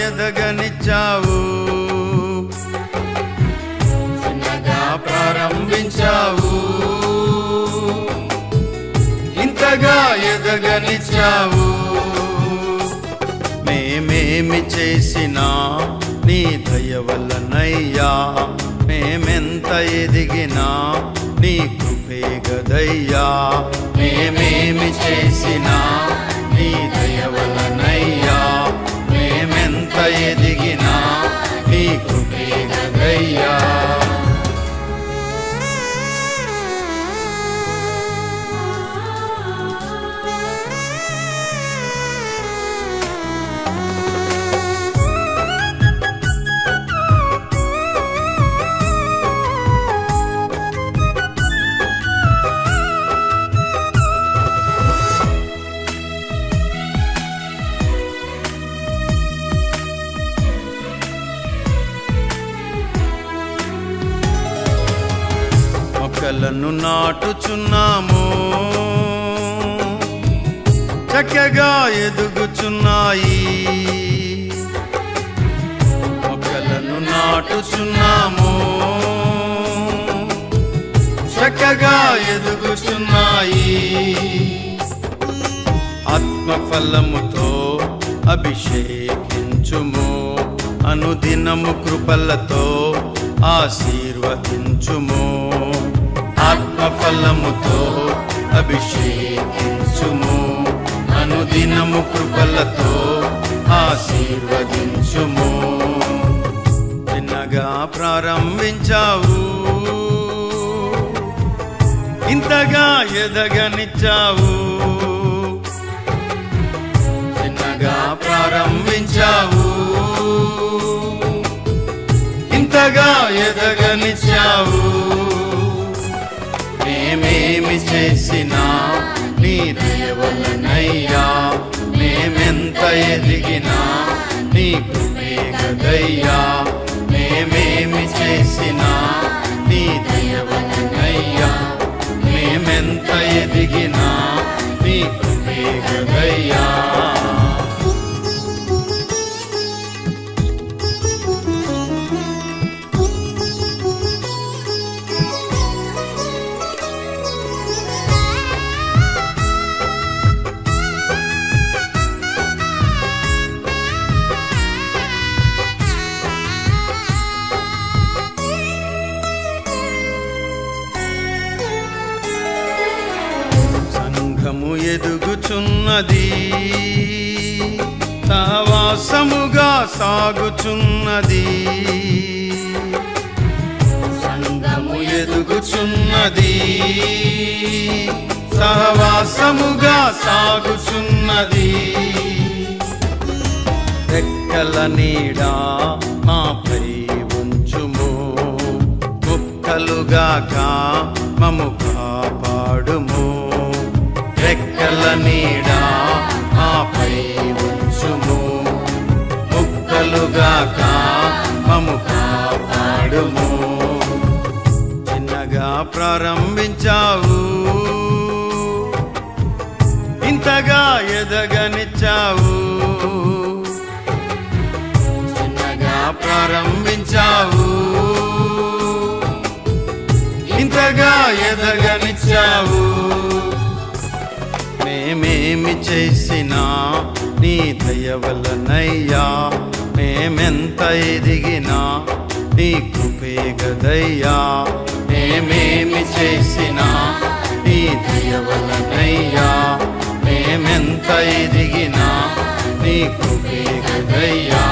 ఎదగనిచ్చావు, చిన్నగా ప్రారంభించావు, ఇంతగా ఎదగనిచ్చావు. మేమేమి చేసినా నీ దయ వల్లనయ్యా, మేమెంత ఎదిగినా నీ కృపే గదయ్యా. మేమేమి చేసినా నీ దయ వల్లనయ్యా, మేమెంత ఎదిగినా నీ కృపే గదయ్యా. మొక్కలను నాటుచున్నాము, చక్కగా ఎదుగుచున్నాయి. మొక్కలను నాటుచున్నాము, చక్కగా ఎదుగుచున్నాయి. ఆత్మఫలముతో అభిషేకించుము, అనుదినము కృపలతో ఆశీర్వదించుము. ఆత్మఫలముతో అభిషేకించుము, అనుదినము కృపలతో ఆశీర్వదించుము. చిన్నగా ప్రారంభించావు, ఇంతగా ఎదగనిచ్చావు. చిన్నగా ప్రారంభించావు, ఇంతగా ఎదగనిచ్చావు. మేమేమి చేసినా నీ దయ వల్లనయ్యా, మేమెంత ఎదిగినా నీ కృపే గదయ్యా. మేమేమి చేసినా నీ దయ వల్లనయ్యా, మేమెంత ఎదిగినా నీ కృపే గదయ్యా. ఎదుగుచున్నది, సహవాసముగా సాగుచున్నది. సంఘము ఎదుగుచున్నది, సహవాసముగా సాగుచున్నది. రెక్కల నీడా మాపై ఉంచుము, ముక్కలుగాక మము కాపాడుము. రెక్కల నీడా మాపై ఉంచుము, ముక్కలుగాక మము కాపాడుము. చిన్నగా ప్రారంభించావు, ఇంతగా ఎదగనిచ్చావు. చిన్నగా ప్రారంభించావు, ఇంతగా ఎదగనిచ్చావు. మేమేమి చేసినా నీ దయ వల్లనయ్యా, మేమెంత ఎదిగినా నీ కృపే గదయ్యా. మేమేమి చేసినా నీ దయ వల్లనయ్యా, మేమెంత ఎదిగినా నీ కృపే గదయ్యా.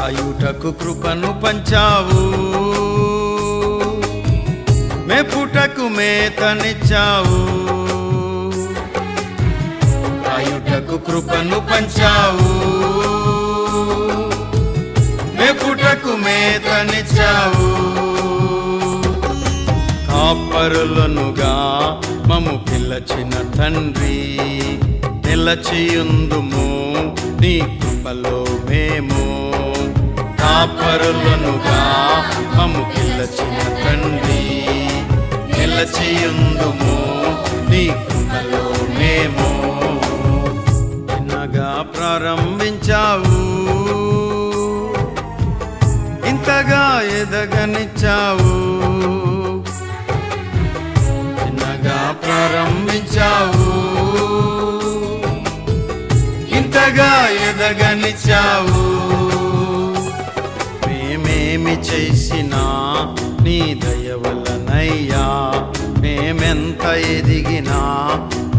అయుటకు కృపను పంచావు, మెప్పుటకు మేతనిచ్చావు. అయుటకు కృపను పంచావు, మేతనిచ్చావు. కాపరులనుగా మము పిలచిన తండ్రి, నిలచియుందుము నీ కృపలో మేము. కాపరులనుగా మము పిలచిన తండ్రి, నిలచియుందుము నీ కృపలో మేము. చిన్నగా ప్రారంభించావు, ఇంతగా ఎదగనిచ్చావు. చిన్నగా ప్రారంభించావు, ఇంతగా ఎదగనిచ్చావు. మేమేమి చేసినా నీ దయ వలనయ్యా, మేమెంత ఎదిగినా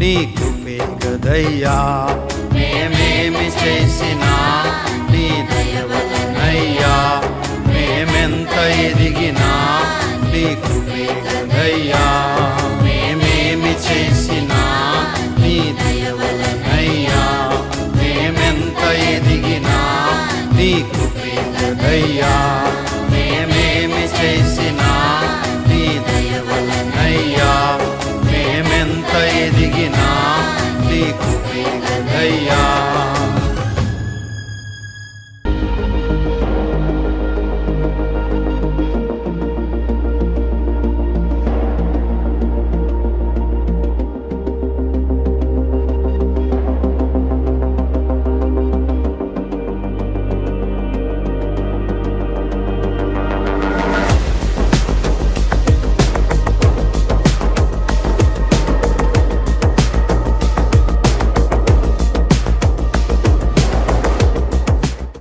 నీ కృపే గదయ్యా. మేమేమి చేసినా నీ దయ వలనయ్యా, మేమెంత ఎదిగినా నీ కృపే గదయ్యా. మేమేమి చేసినా నీ దయ వలనయ్యా, మేమెంత ఎదిగినా నీ కృపే గదయ్యా. మేమేమి చేసినా నీ దయ వలనయ్యా, మేమెంత ఎదిగినా నీ కృపే గదయ్యా.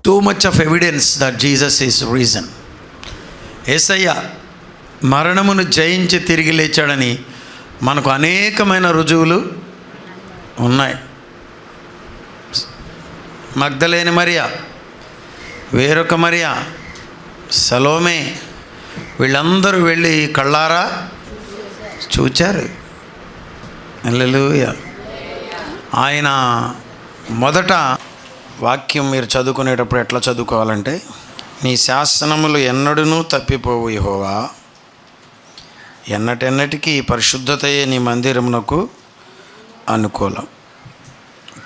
Too much of evidence that Jesus is risen. యేసయ్య మరణమును జయించి తిరిగి లేచాడని మనకు అనేకమైన రుజువులు ఉన్నాయి. మగ్దలేని మరియా, వేరొక మరియా, సలోమే, వీళ్ళందరూ వెళ్ళి కళ్ళారా చూచారు. హల్లెలూయా. ఆయన మొదట వాక్యం మీరు చదువుకునేటప్పుడు ఎట్లా చదువుకోవాలంటే, నీ శాసనములు ఎన్నడూనూ తప్పిపోవు యెహోవా, ఎన్నటెన్నటికీ పరిశుద్ధతయే నీ మందిరమునకు అనుకూలం.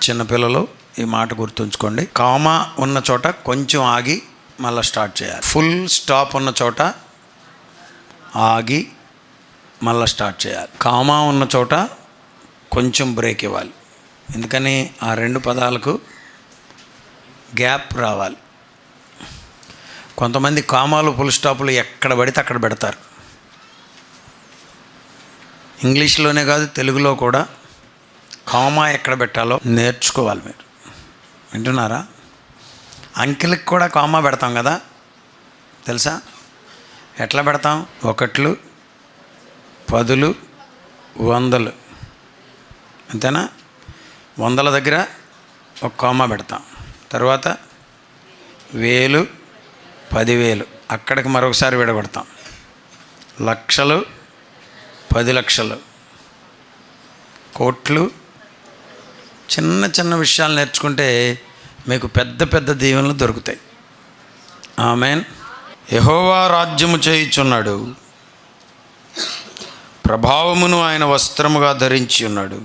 చిన్నపిల్లలు ఈ మాట గుర్తుంచుకోండి. కామా ఉన్న చోట కొంచెం ఆగి మళ్ళీ స్టార్ట్ చేయాలి. ఫుల్ స్టాప్ ఉన్న చోట ఆగి మళ్ళీ స్టార్ట్ చేయాలి. కామా ఉన్న చోట కొంచెం బ్రేక్ ఇవ్వాలి. ఎందుకని ఆ రెండు పదాలకు గ్యాప్ రావాలి. కొంతమంది కామాలు ఫుల్ స్టాపులు ఎక్కడ పడితే అక్కడ పెడతారు. ఇంగ్లీష్లోనే కాదు తెలుగులో కూడా కామా ఎక్కడ పెట్టాలో నేర్చుకోవాలి. మీరు వింటున్నారా? అంకెలకి కూడా కామా పెడతాం కదా, తెలుసా? ఎట్లా పెడతాం? 1, 10, 100, అంతేనా? 100ల దగ్గర ఒక కామా పెడతాం. తర్వాత 1000, 10,000 అక్కడికి మరొకసారి విడగొడతాం. లక్షలు, 10 లక్షలు, కోట్లు. చిన్న చిన్న విషయాలు నేర్చుకుంటే మీకు పెద్ద పెద్ద దీవెనలు దొరుకుతాయి. ఆమేన్. యెహోవా రాజ్యము చేయుచున్నాడు, ప్రభావమును ఆయన వస్త్రముగా ధరించి ఉన్నాడు.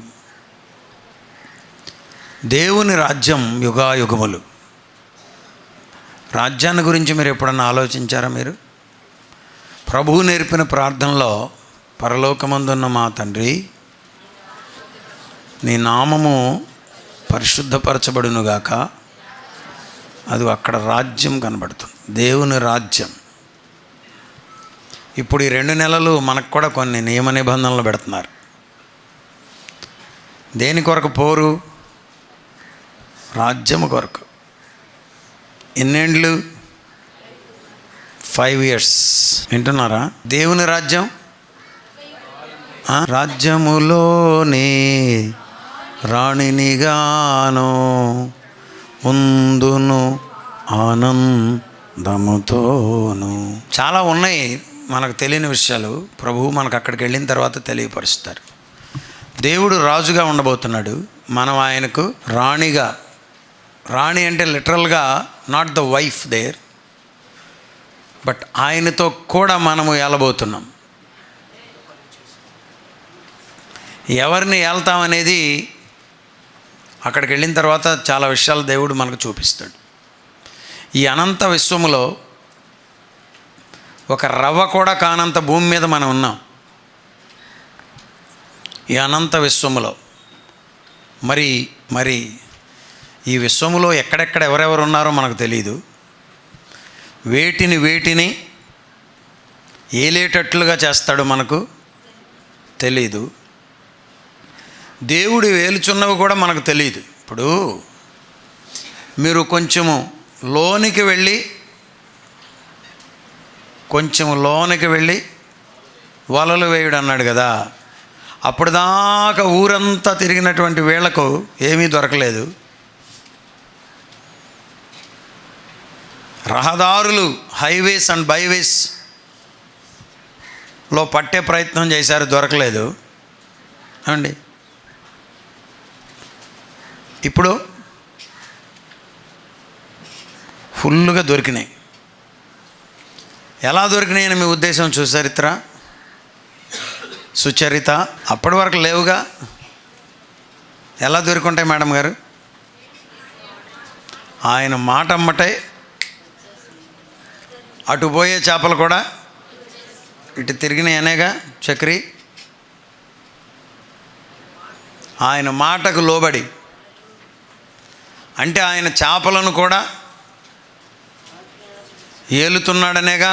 దేవుని రాజ్యం యుగాయుగములు. రాజ్యాన్ని గురించి మీరు ఎప్పుడన్నా ఆలోచించారా? మీరు ప్రభువు నేర్పిన ప్రార్థనలో, పరలోకమందున్న మా తండ్రి, నీ నామము పరిశుద్ధపరచబడునుగాక. అది అక్కడ రాజ్యం కనబడుతుంది, దేవుని రాజ్యం. ఇప్పుడు ఈ 2 నెలలు మనకు కూడా కొన్ని నియమ నిబంధనలు పెడుతున్నారు. దేని కొరకు పోరు? రాజ్యము కొరకు. ఎన్నేండ్లు? 5 years. వింటున్నారా? దేవుని రాజ్యం, రాజ్యములోని రాణినిగాను ఉందును ఆనందముతోను. చాలా ఉన్నాయి మనకు తెలియని విషయాలు. ప్రభువు మనకు అక్కడికి వెళ్ళిన తర్వాత తెలియపరుస్తారు. దేవుడు రాజుగా ఉండబోతున్నాడు, మనం ఆయనకు రాణిగా. రాణి అంటే లిటరల్గా not the wife there, but ఆయనతో కూడా మనము ఏలబోతున్నాం. ఎవరిని ఏళ్తామనేది అక్కడికి వెళ్ళిన తర్వాత చాలా విషయాలు దేవుడు మనకు చూపిస్తాడు. ఈ అనంత విశ్వములో ఒక రవ్వ కూడా కానంత భూమి మీద మనం ఉన్నాం. ఈ అనంత విశ్వములో మరి ఈ విశ్వములో ఎక్కడెక్కడ ఎవరెవరు ఉన్నారో మనకు తెలియదు. వేటిని ఏలేటట్లుగా చేస్తాడో మనకు తెలీదు. దేవుడు వేలుచున్నవి కూడా మనకు తెలియదు. ఇప్పుడు మీరు కొంచెము లోనికి వెళ్ళి వలలు వేయుడు అన్నాడు కదా. అప్పుడు దాకా ఊరంతా తిరిగినటువంటి వీళ్లకు ఏమీ దొరకలేదు. రహదారులు, హైవేస్ అండ్ బైవేస్లో పట్టే ప్రయత్నం చేశారు, దొరకలేదు అండి. ఇప్పుడు ఫుల్గా దొరికినాయి. ఎలా దొరికినాయని మీ ఉద్దేశం? సుచరిత అప్పటి వరకు లేవుగా. ఎలా దొరికింటాయి మేడం గారు? ఆయన మాట అమ్మటే అటు పోయే చేపలు కూడా ఇటు తిరిగినాయి అనేగా చక్రి. ఆయన మాటకు లోబడి, అంటే ఆయన చేపలను కూడా ఏలుతున్నాడనేగా.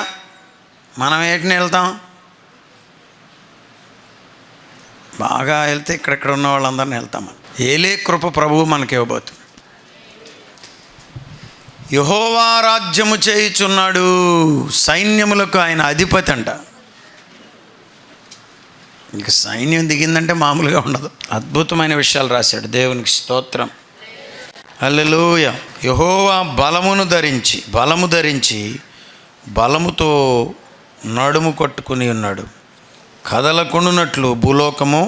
మనం ఏటిని వెళ్తాం? బాగా వెళ్తే ఇక్కడెక్కడ ఉన్న వాళ్ళందరినీ వెళ్తామని. ఏలే కృప ప్రభువు మనకి ఇవ్వబోతుంది. యెహోవా రాజ్యము చేయుచున్నాడు, సైన్యములకు ఆయన అధిపతి అంట. ఇంక సైన్యం దిగిందంటే మామూలుగా ఉండదు. అద్భుతమైన విషయాలు రాశాడు. దేవునికి స్తోత్రం, హల్లెలూయా. యెహోవా బలము ధరించి బలముతో నడుము కొట్టుకుని ఉన్నాడు. కదలకుండునట్లు భూలోకము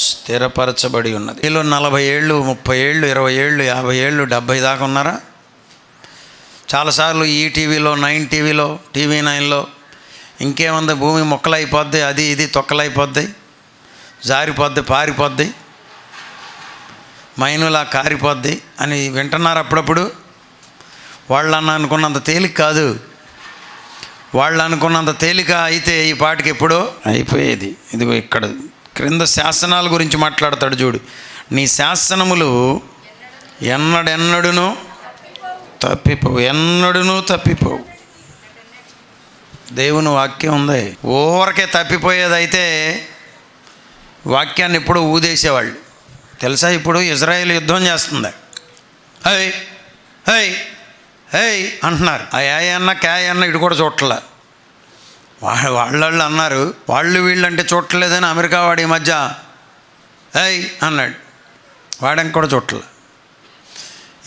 స్థిరపరచబడి ఉన్నది. వీళ్ళు 40 ఏళ్ళు, 30 ఏళ్ళు, 20 ఏళ్ళు, 50 ఏళ్ళు, 70 దాకా ఉన్నారా? చాలాసార్లు ఈ టీవీలో, 9 టీవీలో, టీవీ 9లో ఇంకేముంది, భూమి మొక్కలైపోద్ది, అది ఇది తొక్కలైపోద్ది, జారిపోద్ది, పారిపోద్ది, మైనులా కారిపోద్ది అని వింటున్నారు అప్పుడప్పుడు. వాళ్ళు అనుకున్నంత తేలిక కాదు. వాళ్ళు అనుకున్నంత తేలిక అయితే ఈ పాటికి ఎప్పుడో అయిపోయేది. ఇదిగో ఇక్కడ క్రింద శాసనాల గురించి మాట్లాడతాడు చూడు. నీ శాసనములు ఎన్నడెన్నడును తప్పిపోవు. దేవుని వాక్యం ఉంది. ఊరకే తప్పిపోయేదైతే వాక్యాన్ని ఎప్పుడూ ఊదేసేవాళ్ళు తెలుసా. ఇప్పుడు ఇజ్రాయేల్ యుద్ధం చేస్తుంది. హై హై హై అంటున్నారు. ఆ ఏ అన్న క్యాయ్ అన్న ఇటు కూడా చూడట్లే. వాళ్ళు అన్నారు. వీళ్ళంటే చూడలేదని అమెరికా వాడు ఈ మధ్య హై అన్నాడు. వాడని కూడా చూడలే.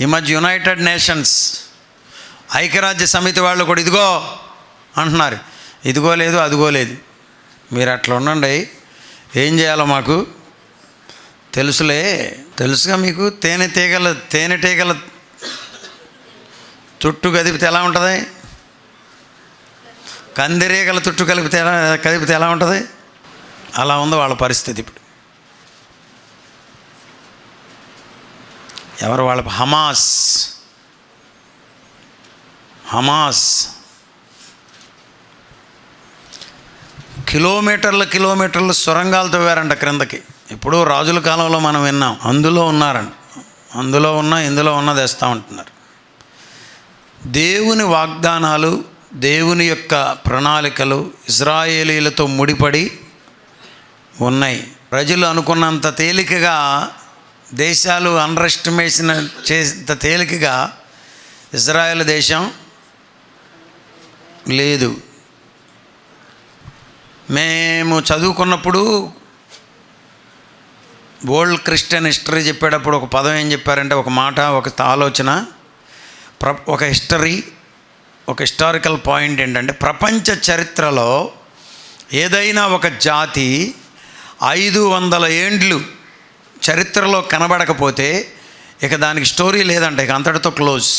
ఈ మధ్య యునైటెడ్ నేషన్స్, ఐక్యరాజ్య సమితి వాళ్ళు కూడా ఇదిగో అంటున్నారు. ఇదిగో లేదు, అదిగో లేదు. మీరు అట్లా ఉండండి. ఏం చేయాలో మాకు తెలుసుగా మీకు. తేనెటీగల తుట్టు కదిపితే ఎలా ఉంటుంది? కందిరీగల తుట్టు కదిపితే ఎలా ఉంటుంది? అలా ఉంది వాళ్ళ పరిస్థితి ఇప్పుడు. ఎవరు వాళ్ళ? హమాస్ కిలోమీటర్లు సొరంగాలు తవ్వారంట క్రిందకి. ఇప్పుడు రాజుల కాలంలో మనం విన్నాం. అందులో ఉన్నారంట. ఇందులో ఉన్న తెస్తూ ఉంటున్నారు. దేవుని వాగ్దానాలు, దేవుని యొక్క ప్రణాళికలు ఇజ్రాయేలీలతో ముడిపడి ఉన్నాయి. ప్రజలు అనుకున్నంత తేలికగా, దేశాలు అండర్ ఎస్టిమేషన్ చేసేంత తేలికగా ఇజ్రాయేల్ దేశం లేదు. మేము చదువుకున్నప్పుడు ఓల్డ్ క్రిస్టియన్ హిస్టరీ చెప్పేటప్పుడు ఒక పదం ఏం చెప్పారంటే, ఒక మాట, ఒక ఆలోచన, ఒక హిస్టారికల్ పాయింట్ ఏంటంటే, ప్రపంచ చరిత్రలో ఏదైనా ఒక జాతి 500 ఏండ్లు చరిత్రలో కనబడకపోతే ఇక దానికి స్టోరీ లేదంట. ఇక అంతటితో close.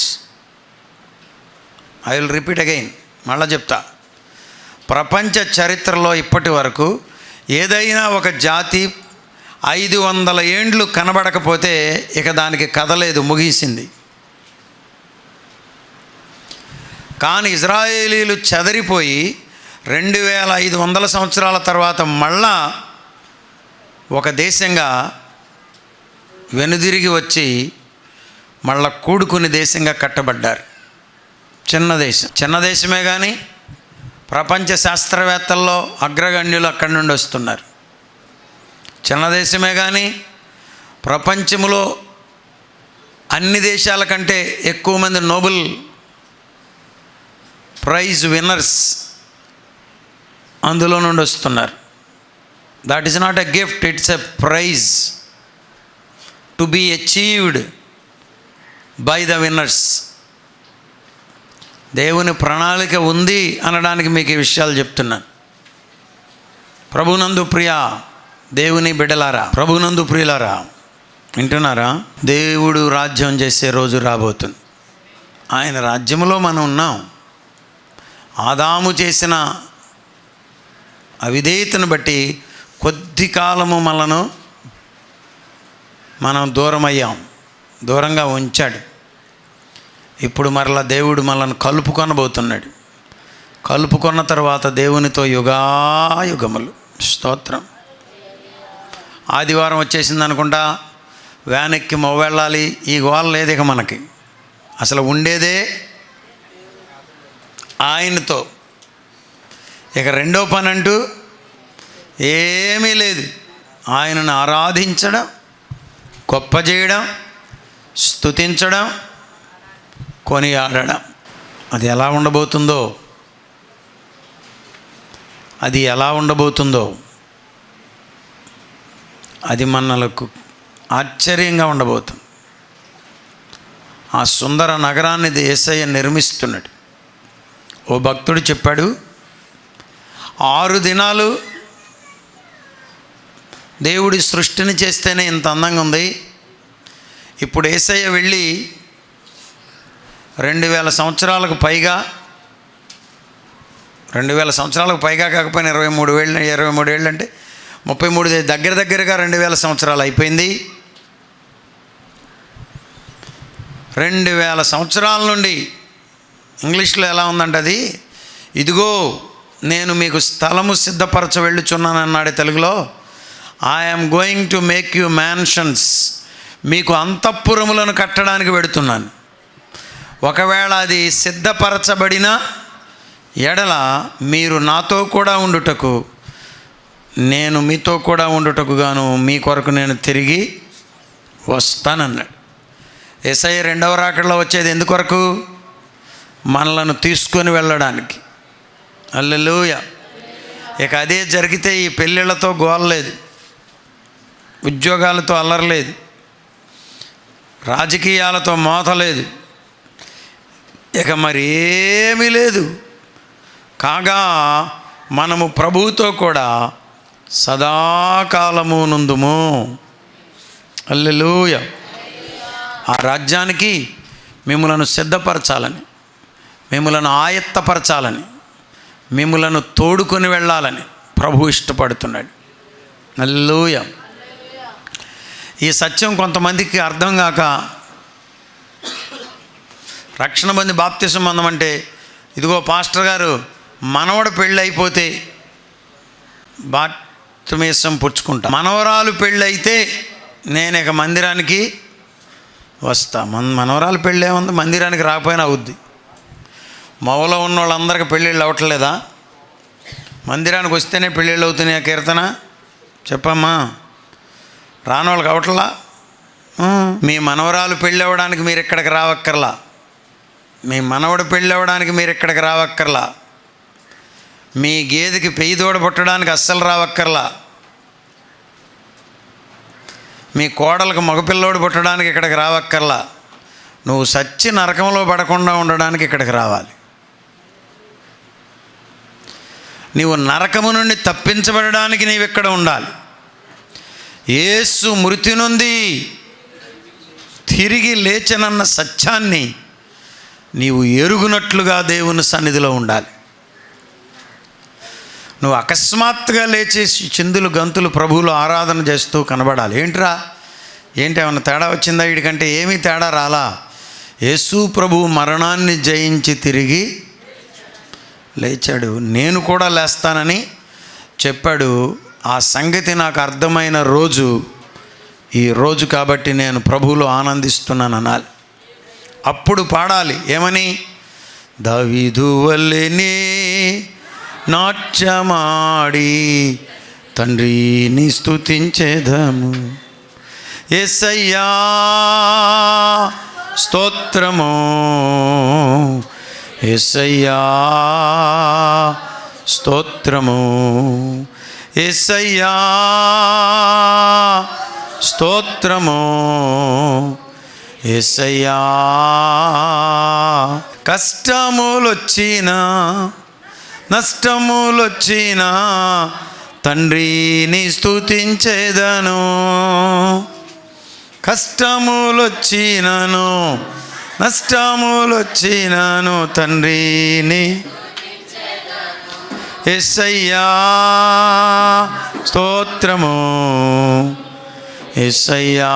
I will repeat again. మళ్ళా చెప్తా, ప్రపంచ చరిత్రలో ఇప్పటి వరకు ఏదైనా ఒక జాతి 500 ఏండ్లు కనబడకపోతే ఇక దానికి కథ లేదు, ముగిసింది. కానీ ఇజ్రాయేలీలు చెదరిపోయి 2500 సంవత్సరాల తర్వాత మళ్ళా ఒక దేశంగా వెనుదిరిగి వచ్చి మళ్ళా కూడుకుని దేశంగా కట్టబడ్డారు. చిన్న దేశమే కానీ ప్రపంచ శాస్త్రవేత్తల్లో అగ్రగణ్యులు అక్కడి నుండి వస్తున్నారు. చిన్న దేశమే కానీ ప్రపంచంలో అన్ని దేశాల కంటే ఎక్కువ మంది నోబెల్ ప్రైజ్ విన్నర్స్ అందులో నుండి వస్తున్నారు. That is not a gift, it's a prize to be achieved by the winners. దేవుని ప్రణాళిక ఉంది అనడానికి మీకు ఈ విషయాలు చెప్తున్నాను. ప్రభునందు ప్రియా దేవుని బిడ్డలారా, ప్రభునందు ప్రియులారా, వింటున్నారా? దేవుడు రాజ్యం చేసే రోజు రాబోతుంది. ఆయన రాజ్యంలో మనం ఉన్నాం. ఆదాము చేసిన అవిధేయతను బట్టి కొద్ది కాలము మనం దూరంగా ఉంచాడు. ఇప్పుడు మరలా దేవుడు మనల్ని కలుపుకొనబోతున్నాడు. కలుపుకొన్న తర్వాత దేవునితో యుగాయుగములు. స్తోత్రం. ఆదివారం వచ్చేసింది అనుకుంటా వ్యాన్ ఎక్కి వెళ్ళాలి, ఈ గోల లేదు ఇక మనకి. అసలు ఉండేదే ఆయనతో. ఇక రెండో పని అంటూ ఏమీ లేదు. ఆయనను ఆరాధించడం, గొప్ప చేయడం, స్తుతించడం, కొనియాడడం. అది ఎలా ఉండబోతుందో అది మనలకు ఆశ్చర్యంగా ఉండబోతుంది. ఆ సుందర నగరాన్ని యేసయ్య నిర్మిస్తున్నాడు. ఓ భక్తుడు చెప్పాడు, 6 దినాలు దేవుడి సృష్టిని చేస్తేనే ఇంత అందంగా ఉంది. ఇప్పుడు యేసయ్య వెళ్ళి 2000 సంవత్సరాలకు పైగా, 2000 సంవత్సరాలకు పైగా కాకపోయినా 23 ఏళ్ళు అంటే 33 దగ్గరగా 2000 సంవత్సరాలు అయిపోయింది. 2000 సంవత్సరాల నుండి ఇంగ్లీష్లో ఎలా ఉందంటే అది, ఇదిగో నేను మీకు స్థలము సిద్ధపరచ వెళ్ళుచున్నాను అన్నాడు తెలుగులో. I'm going to make you mansions. మీకు అంతఃపురములను కట్టడానికి పెడుతున్నాను. ఒకవేళ అది సిద్ధపరచబడిన ఎడల మీరు నాతో కూడా ఉండుటకు, నేను మీతో కూడా ఉండుటకు గాను మీ కొరకు నేను తిరిగి వస్తానన్నాడు. యేసయ్య రెండవ రాకడలో వచ్చేది ఎందుకొరకు? మనలను తీసుకొని వెళ్ళడానికి. హల్లెలూయా. ఇక అదే జరిగితే ఈ పెళ్ళిళ్ళతో గోల లేదు, ఉద్యోగాలతో అల్లరలేదు, రాజకీయాలతో మోత లేదు, ఇక మరి ఏమీ లేదు. కాగా మనము ప్రభువుతో కూడా సదాకాలము నుందుము. హల్లెలూయా. ఆ రాజ్యానికి మిమ్ములను సిద్ధపరచాలని, మిమ్ములను ఆయత్తపరచాలని, మిమ్ములను తోడుకొని వెళ్ళాలని ప్రభు ఇష్టపడుతున్నాడు. హల్లెలూయా. ఈ సత్యం కొంతమందికి అర్థం కాక రక్షణ బంధి బాప్తిసం పొందమంటే, ఇదిగో పాస్టర్ గారు మనవడు పెళ్ళి అయిపోతే బాప్తిసం పుచ్చుకుంటా, మనవరాలు పెళ్ళి అయితే నేను ఇక మందిరానికి వస్తా. మనవరాలు పెళ్ళి ఏముంది, మందిరానికి రాకపోయినా అవుద్ది. మొవలో ఉన్న వాళ్ళందరికీ పెళ్ళిళ్ళు అవ్వట్లేదా? మందిరానికి వస్తేనే పెళ్ళిళ్ళు అవుతున్నాయి. కీర్తన చెప్పమ్మా, రాని వాళ్ళకి అవట్లా. మీ మనవరాలు పెళ్ళి అవ్వడానికి మీరు ఇక్కడికి రావక్కర్లా, మీ మనవడు పెళ్ళి అవ్వడానికి మీరు ఇక్కడికి రావక్కర్లా, మీ గేదెకి పెయ్యి దూడ పుట్టడానికి అస్సలు రావక్కర్లా, మీ కోడలకు మగపిల్లోడు పుట్టడానికి ఇక్కడికి రావక్కర్లా. నువ్వు సచ్చి నరకంలో పడకుండా ఉండడానికి ఇక్కడికి రావాలి. నీవు నరకము నుండి తప్పించబడడానికి నీవు ఇక్కడ ఉండాలి. యేసు మృతి నుండి తిరిగి లేచనన్న సత్యాన్ని నీవు ఎరుగునట్లుగా దేవుని సన్నిధిలో ఉండాలి. నువ్వు అకస్మాత్తుగా లేచి చిందులు గంతులు ప్రభువులు ఆరాధన చేస్తూ కనబడాలి. ఏంట్రా, ఏంటి ఏమన్నా తేడా వచ్చిందా? వీడికంటే ఏమీ తేడా రాలా. యేసు ప్రభువు మరణాన్ని జయించి తిరిగి లేచాడు, నేను కూడా లేస్తానని చెప్పాడు. ఆ సంగతి నాకు అర్థమైన రోజు ఈ రోజు కాబట్టి నేను ప్రభువులో ఆనందిస్తున్నాను అనాలి. అప్పుడు పాడాలి. ఏమని? దావీదు వల్లెనే నాట్యమాడి తండ్రిని స్తుతించెదము. యేసయ్యా స్తోత్రము, యేసయ్యా స్తోత్రము, యేసయ్యా స్తోత్రము, యేసయ్యా. కష్టములొచ్చినా నష్టములొచ్చినా తండ్రిని స్తుతించెదను. కష్టములొచ్చినను నష్టములొచ్చినను తండ్రిని. యేసయ్యా స్తోత్రము, యేసయ్యా,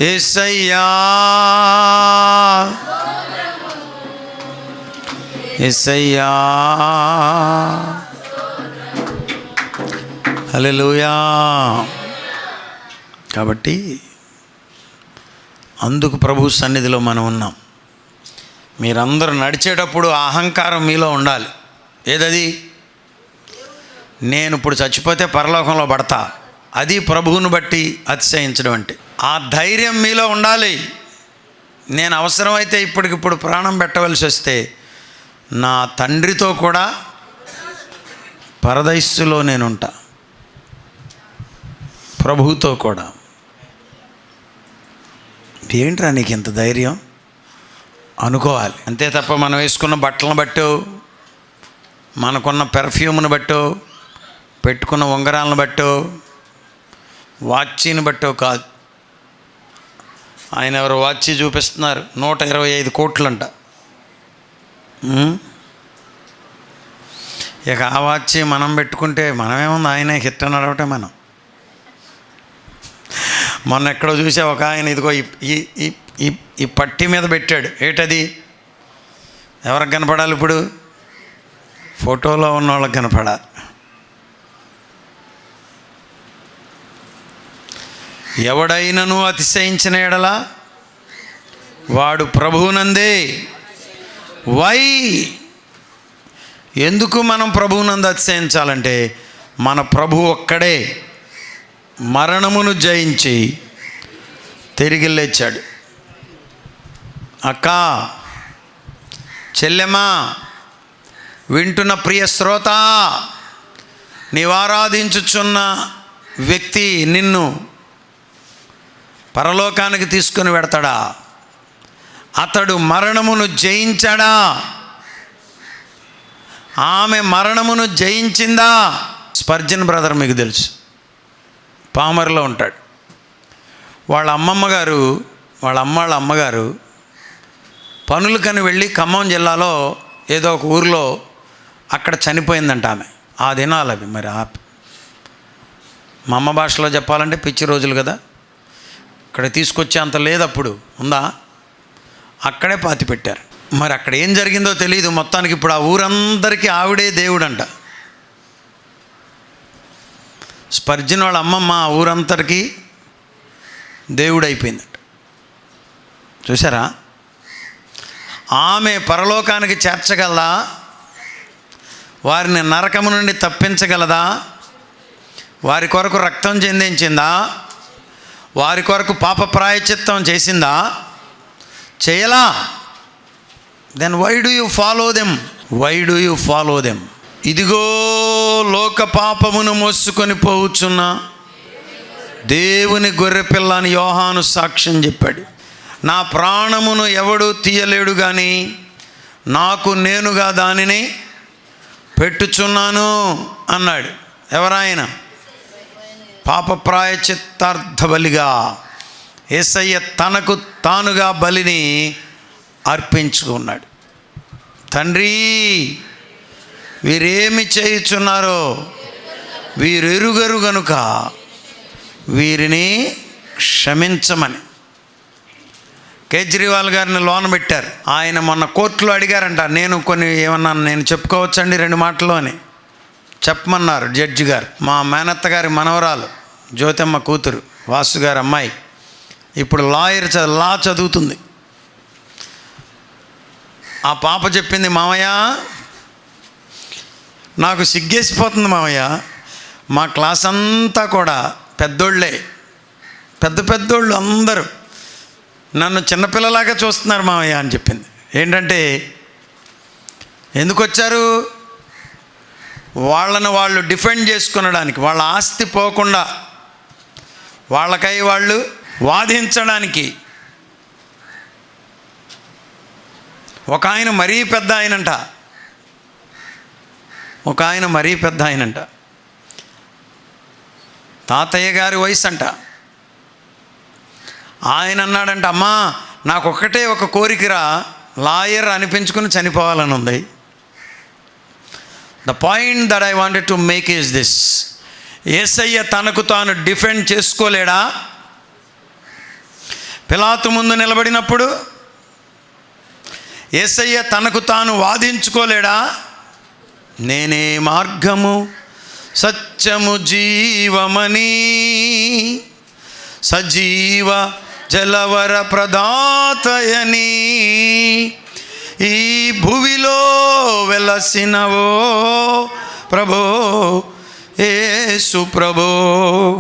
యేసయ్యా, యేసయ్యా. హల్లెలూయా. కాబట్టి అందుకు ప్రభు సన్నిధిలో మనం ఉన్నాం. మీరందరూ నడిచేటప్పుడు అహంకారం మీలో ఉండాలి. ఏదది? నేను ఇప్పుడు చచ్చిపోతే పరలోకంలో పడతా, అది ప్రభువును బట్టి అతిశయించడం అంటే. ఆ ధైర్యం మీలో ఉండాలి. నేను అవసరమైతే ఇప్పటికిప్పుడు ప్రాణం పెట్టవలసి వస్తే నా తండ్రితో కూడా పరదైస్సులో నేనుంటా, ప్రభువుతో కూడా. ఏంట్రా నీకు ఇంత ధైర్యం అనుకోవాలి. అంతే తప్ప మనం వేసుకున్న బట్టలను బట్టో, మనకున్న పెర్ఫ్యూమ్ను బట్టో, పెట్టుకున్న ఉంగరాలను బట్టో, వాచీని బట్టో కాదు. ఆయన ఎవరు వాచీ చూపిస్తున్నారు, 125 కోట్లంట. ఇక ఆ వాచీ మనం పెట్టుకుంటే మనమేముంది, ఆయన హిట్ నడవటే. మనం మొన్న ఎక్కడో చూసే ఒక ఆయన ఇదిగో ఈ పట్టి మీద పెట్టాడు. ఏటది? ఎవరికి కనపడాలి ఇప్పుడు? ఫోటోలో ఉన్న వాళ్ళకి కనపడాలి. ఎవడైనను అతిశయించిన ఎడల వాడు ప్రభువునందే. వై? ఎందుకు మనం ప్రభువునందు అతిశయించాలంటే మన ప్రభు ఒక్కడే మరణమును జయించి తిరిగి లేచాడు. అక్క, చెల్లెమ్మా, వింటున్న ప్రియ శ్రోత, నీవారాధించుచున్న వ్యక్తి నిన్ను పరలోకానికి తీసుకుని వెడతాడా? అతడు మరణమును జయించాడా? ఆమె మరణమును జయించిందా? స్పర్జన్ బ్రదర్ మీకు తెలుసు, పామర్లో ఉంటాడు. వాళ్ళ అమ్మగారు పనులకని వెళ్ళి ఖమ్మం జిల్లాలో ఏదో ఒక ఊరిలో అక్కడ చనిపోయిందంట ఆమె. ఆ దినాలు అవి మరి మా అమ్మ భాషలో చెప్పాలంటే పిచ్చి రోజులు కదా. ఇక్కడ తీసుకొచ్చే అంత లేదు, అప్పుడు ఉందా? అక్కడే పాతి పెట్టారు. మరి అక్కడ ఏం జరిగిందో తెలియదు. మొత్తానికి ఇప్పుడు ఆ ఊరందరికీ ఆవిడే దేవుడంట. స్పర్జన్ వాళ్ళ అమ్మమ్మ ఆ ఊరంతరికి దేవుడు అయిపోయిందట. చూసారా? ఆమె పరలోకానికి చేర్చగలదా? వారిని నరకము నుండి తప్పించగలదా? వారి కొరకు రక్తం చెందించిందా? వారి కొరకు పాప ప్రాయశ్చిత్తం చేసిందా? చేయలా? Then why do you follow them? Why do you follow them? ఇదిగో లోక పాపమును మోసుకొని పోవచ్చున్న దేవుని గొర్రెపిల్ల అని యోహాను సాక్ష్యం చెప్పాడు. నా ప్రాణమును ఎవడు తీయలేడు కానీ నాకు నేనుగా దానిని పెట్టుచున్నాను అన్నాడు. ఎవరాయన? పాప ప్రాయశ్చిత్తార్థ బలిగా యేసయ్య తనకు తానుగా బలిని అర్పించుకున్నాడు. తండ్రి వీరేమి చేయుచున్నారో వీరెరుగరు గనుక వీరిని క్షమించమని. కేజ్రీవాల్ గారిని లోన పెట్టారు. ఆయన మొన్న కోర్టులో అడిగారంట, నేను చెప్పుకోవచ్చండి 2 మాటలు అని చెప్పమన్నారు జడ్జి గారు. మా మేనత్త గారి మనవరాలు జ్యోతమ్మ కూతురు, వాసు గారి అమ్మాయి, ఇప్పుడు లా చదువుతుంది. ఆ పాప చెప్పింది, మామయ్య నాకు సిగ్గేసిపోతుంది మామయ్య, మా క్లాస్ అంతా కూడా పెద్దోళ్ళే, పెద్దోళ్ళు అందరూ నన్ను చిన్నపిల్లలాగా చూస్తున్నారు మామయ్య అని చెప్పింది. ఏంటంటే ఎందుకు వచ్చారు? వాళ్ళను వాళ్ళు డిఫెండ్ చేసుకునడానికి, వాళ్ళ ఆస్తి పోకుండా వాళ్ళకై వాళ్ళు వాదించడానికి. ఒక ఆయన మరీ పెద్ద ఆయనంట, తాతయ్య గారి వయసు అంట. ఆయన అన్నాడంట, అమ్మా నాకు ఒక్కటే ఒక కోరికరా, లాయర్ అనిపించుకుని చనిపోవాలని ఉంది. The point that I wanted to make is this: Yesayya తనకు తాను డిఫెండ్ చేసుకోలేడా? పిలాతు ముందు నిలబడినప్పుడు యేసయ్య తనకు తాను వాదించుకోలేడా? నేనే మార్గము సత్యము జీవమని, సజీవ జలవర ప్రదాతయని, ఈ భువిలో వెలసినవో ప్రభో యేసు ప్రభో.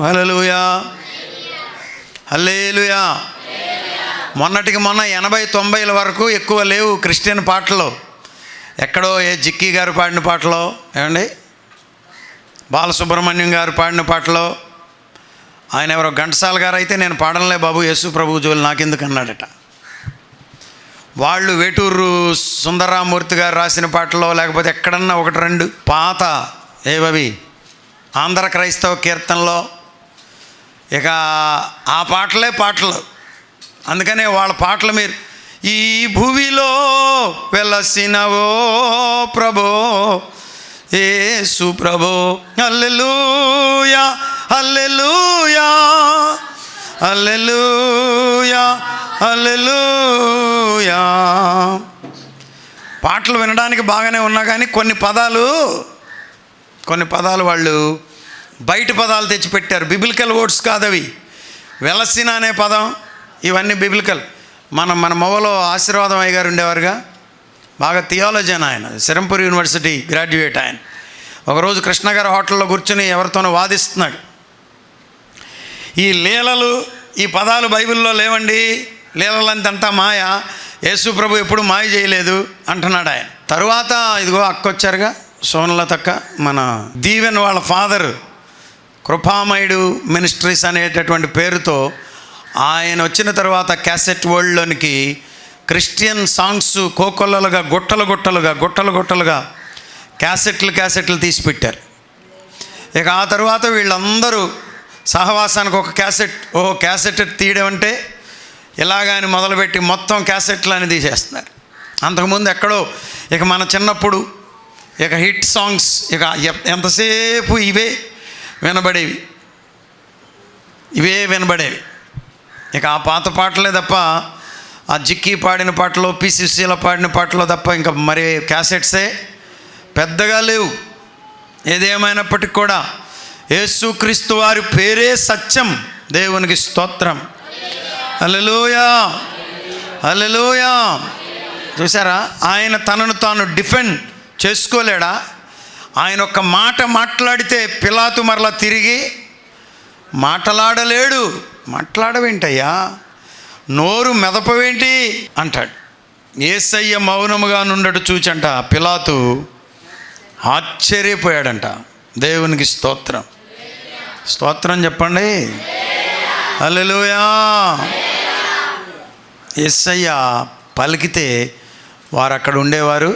హల్లెలూయా, హల్లెలూయా. మొన్నటికి మొన్న 80-90 వరకు ఎక్కువ లేవు క్రిస్టియన్ పాటలు. ఎక్కడో జిక్కీ గారు పాడిన పాటలో, ఏమండి బాలసుబ్రహ్మణ్యం గారు పాడిన పాటలో, ఆయన ఎవరో ఘంటసాల గారు అయితే నేను పాడలే బాబు యేసు ప్రభు జోలు నాకెందుకు అన్నాడట. వాళ్ళు వేటూరు సుందరరామూర్తి గారు రాసిన పాటలో, లేకపోతే ఎక్కడన్నా 1-2 పాత ఏవవి ఆంధ్ర క్రైస్తవ కీర్తనలో, ఇక ఆ పాటలు. అందుకనే వాళ్ళ పాటలు మీరు, ఈ భువిలో వెలసినవో ప్రభో యేసు ప్రభో, హల్లెలూయా హల్లెలూయా హల్లెలూయా హల్లెలూయా. పాటలు వినడానికి బాగానే ఉన్నా కానీ కొన్ని పదాలు వాళ్ళు బయట పదాలు తెచ్చిపెట్టారు. Biblical words కాదవి. వెలసిన అనే పదం, ఇవన్నీ బిబిలికల్. మన మొవలో ఆశీర్వాదం అయ్య గారు ఉండేవారుగా, బాగా థియాలజీ అని ఆయన, సిరంపూర్ యూనివర్సిటీ గ్రాడ్యుయేట్ ఆయన. ఒకరోజు కృష్ణ గారి హోటల్లో కూర్చొని ఎవరితోనో వాదిస్తున్నాడు. ఈ లీలలు, ఈ పదాలు బైబిల్లో లేవండి, లీలలంతా మాయ, యేసు ప్రభు ఎప్పుడు మాయ చేయలేదు అంటున్నాడు ఆయన. తరువాత ఇదిగో అక్క వచ్చారుగా, సోనలతక్క, మన దీవెన్ వాళ్ళ ఫాదర్ కృపామయుడు మినిస్ట్రీస్ అనేటటువంటి పేరుతో ఆయన వచ్చిన తర్వాత క్యాసెట్ వరల్డ్లోనికి క్రిస్టియన్ సాంగ్స్ కోకొల్లలుగా గుట్టలుగా క్యాసెట్లు తీసి పెట్టారు. ఇక ఆ తర్వాత వీళ్ళందరూ సహవాసానికి ఒక క్యాసెట్ తీయడం అంటే ఇలాగని మొదలుపెట్టి మొత్తం క్యాసెట్లు అని తీసేస్తున్నారు. అంతకుముందు ఎక్కడో ఇక మన చిన్నప్పుడు ఇక హిట్ సాంగ్స్ ఇక ఎంతసేపు ఇవే వినబడేవి. ఇక ఆ పాత పాటలే తప్ప, ఆ జిక్కీ పాడిన పాటలో, పి సుశీల పాడిన పాటలో తప్ప ఇంకా మరి క్యాసెట్సే పెద్దగా లేవు. ఏదేమైనప్పటికీ కూడా యేసుక్రీస్తు వారి పేరే సత్యం. దేవునికి స్తోత్రం. హల్లెలూయా హల్లెలూయా. చూసారా, ఆయన తనను తాను డిఫెండ్ చేసుకోలేడా? ఆయన ఒక్క మాట మాట్లాడితే పిలాతు మరలా తిరిగి మాట్లాడలేడు. మాట్లాడవేంటయ్యా, నోరు మెదపవేంటి అంటాడు. యేసయ్య మౌనముగా నుండడు చూచంట పిలాతు ఆశ్చర్యపోయాడంట. దేవునికి స్తోత్రం. చెప్పండి. హల్లెలూయా. యేసయ్య పలికితే వారు అక్కడ ఉండేవారు,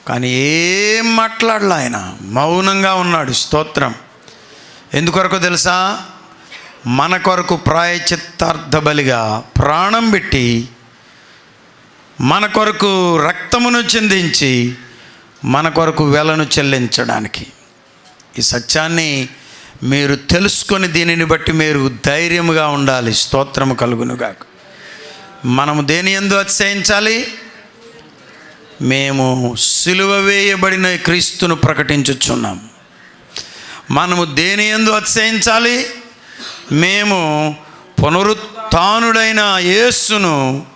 కానీ ఏం మాట్లాడలే. ఆయన మౌనంగా ఉన్నాడు. స్తోత్రం. ఎందుకొరకు తెలుసా? మన కొరకు ప్రాయచిత్తార్థ బలిగా ప్రాణం పెట్టి, మన కొరకు రక్తమును చిందించి మన కొరకు వెలను చెల్లించడానికి. ఈ సత్యాన్ని మీరు తెలుసుకొని దీనిని బట్టి మీరు ధైర్యముగా ఉండాలి. స్తోత్రము కలుగునుగాక. మనము దేని యందు అతిశయించాలి? మేము సిలువ వేయబడిన క్రీస్తును ప్రకటించుచున్నాము. మనము దేని యందు అతిశయించాలి? మేము పునరుత్థానుడైన యేసును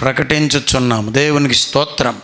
ప్రకటించుచున్నాము. దేవునికి స్తోత్రం.